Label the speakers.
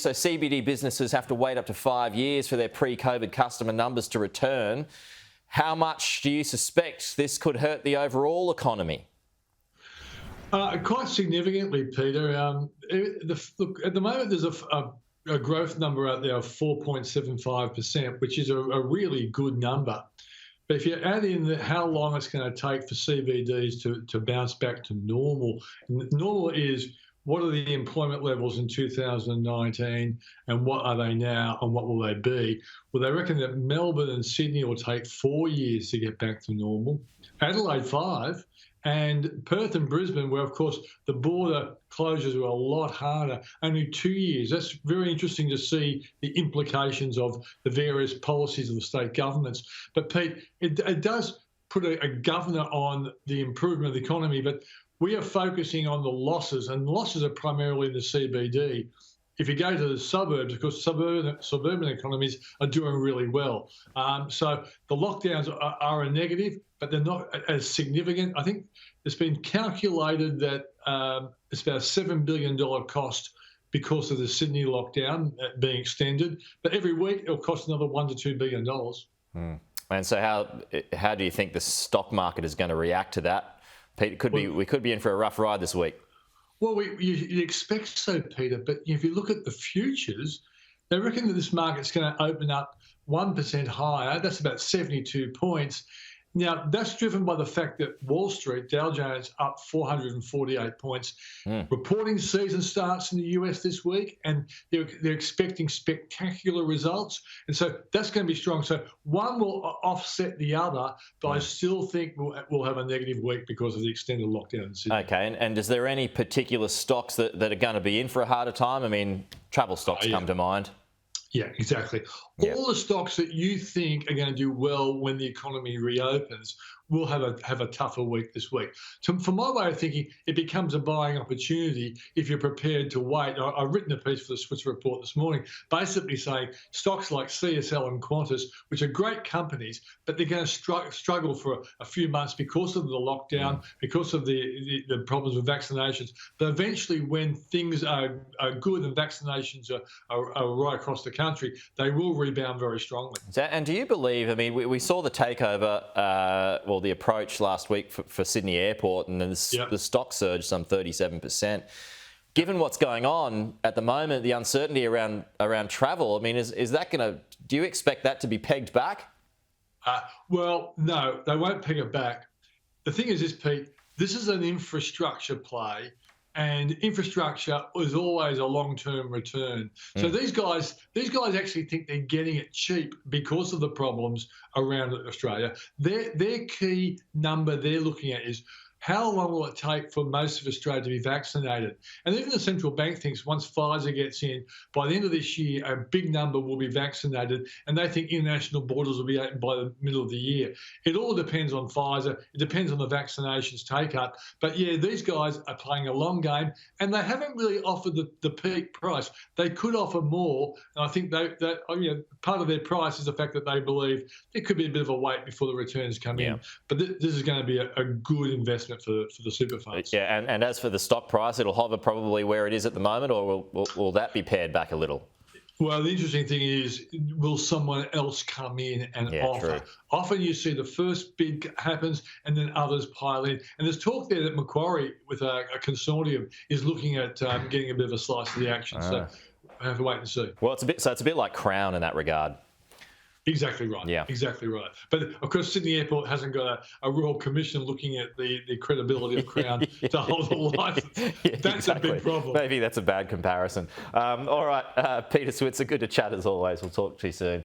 Speaker 1: So CBD businesses have to wait up to 5 years for their pre-COVID customer numbers to return. How much do you suspect this could hurt the overall economy?
Speaker 2: Quite significantly, Peter. Look, at the moment, there's a growth number out there of 4.75%, which is a really good number. But if you add in how long it's going to take for CBDs to bounce back to normal, normal is what are the employment levels in 2019 and what are they now and what will they be? Well, they reckon that Melbourne and Sydney will take 4 years to get back to normal, Adelaide 5, and Perth and Brisbane, where, of course, the border closures were a lot harder, only 2 years. That's very interesting to see the implications of the various policies of the state governments. But, Pete, it does put a governor on the improvement of the economy, but we are focusing on the losses, and losses are primarily in the CBD. If you go to the suburbs, of course, suburban economies are doing really well. So the lockdowns are a negative, but they're not as significant. I think it's been calculated that it's about a $7 billion cost because of the Sydney lockdown being extended. But every week it'll cost another $1 to $2 billion.
Speaker 1: And so how do you think the stock market is going to react to that? Pete, we could be in for a rough ride this week.
Speaker 2: Well, you expect so, Peter, but if you look at the futures, they reckon that this market's going to open up 1% higher. That's about 72 points. Now, that's driven by the fact that Wall Street, Dow Jones, up 448 points. Reporting season starts in the US this week, and they're expecting spectacular results. And so that's going to be strong. So one will offset the other, but I still think we'll have a negative week because of the extended lockdown in Sydney.
Speaker 1: Okay, and is there any particular stocks that are going to be in for a harder time? I mean, travel stocks come to mind.
Speaker 2: Yeah, exactly.
Speaker 1: Yep.
Speaker 2: All the stocks that you think are going to do well when the economy reopens will have a tougher week this week. So from my way of thinking, it becomes a buying opportunity if you're prepared to wait. I've written a piece for the Switzer report this morning, basically saying stocks like CSL and Qantas, which are great companies, but they're going to struggle for a few months because of the lockdown, because of the problems with vaccinations. But eventually, when things are good and vaccinations are right across the country, they will rebound very strongly.
Speaker 1: And do you believe, I mean, we saw the takeover, the approach last week for Sydney Airport, and then the stock surged some 37%. Given what's going on at the moment, the uncertainty around travel, I mean, is that going to, do you expect that to be pegged back?
Speaker 2: Well, no, they won't peg it back. The thing is this, Pete, this is an infrastructure play, and infrastructure is always a long-term return. So these guys actually think they're getting it cheap because of the problems around Australia. Their key number they're looking at is how long will it take for most of Australia to be vaccinated? And even the central bank thinks once Pfizer gets in, by the end of this year, a big number will be vaccinated, and they think international borders will be open by the middle of the year. It all depends on Pfizer. It depends on the vaccinations take up. But yeah, these guys are playing a long game, and they haven't really offered the peak price. They could offer more, and I think that part of their price is the fact that they believe there could be a bit of a wait before the returns come in. But this is going to be a good investment for the super funds.
Speaker 1: Yeah, and as for the stock price, it'll hover probably where it is at the moment, or will that be pared back a little?
Speaker 2: Well, the interesting thing is, will someone else come in and offer?
Speaker 1: True.
Speaker 2: Often you see the first bid happens and then others pile in. And there's talk there that Macquarie, with a consortium, is looking at getting a bit of a slice of the action. So we have to wait and see.
Speaker 1: Well, it's a bit like Crown in that regard.
Speaker 2: Exactly right.
Speaker 1: Yeah.
Speaker 2: Exactly right. But of course, Sydney Airport hasn't got a royal commission looking at the credibility of Crown to hold a license. That's a big problem.
Speaker 1: Maybe that's a bad comparison. All right, Peter Switzer, good to chat as always. We'll talk to you soon.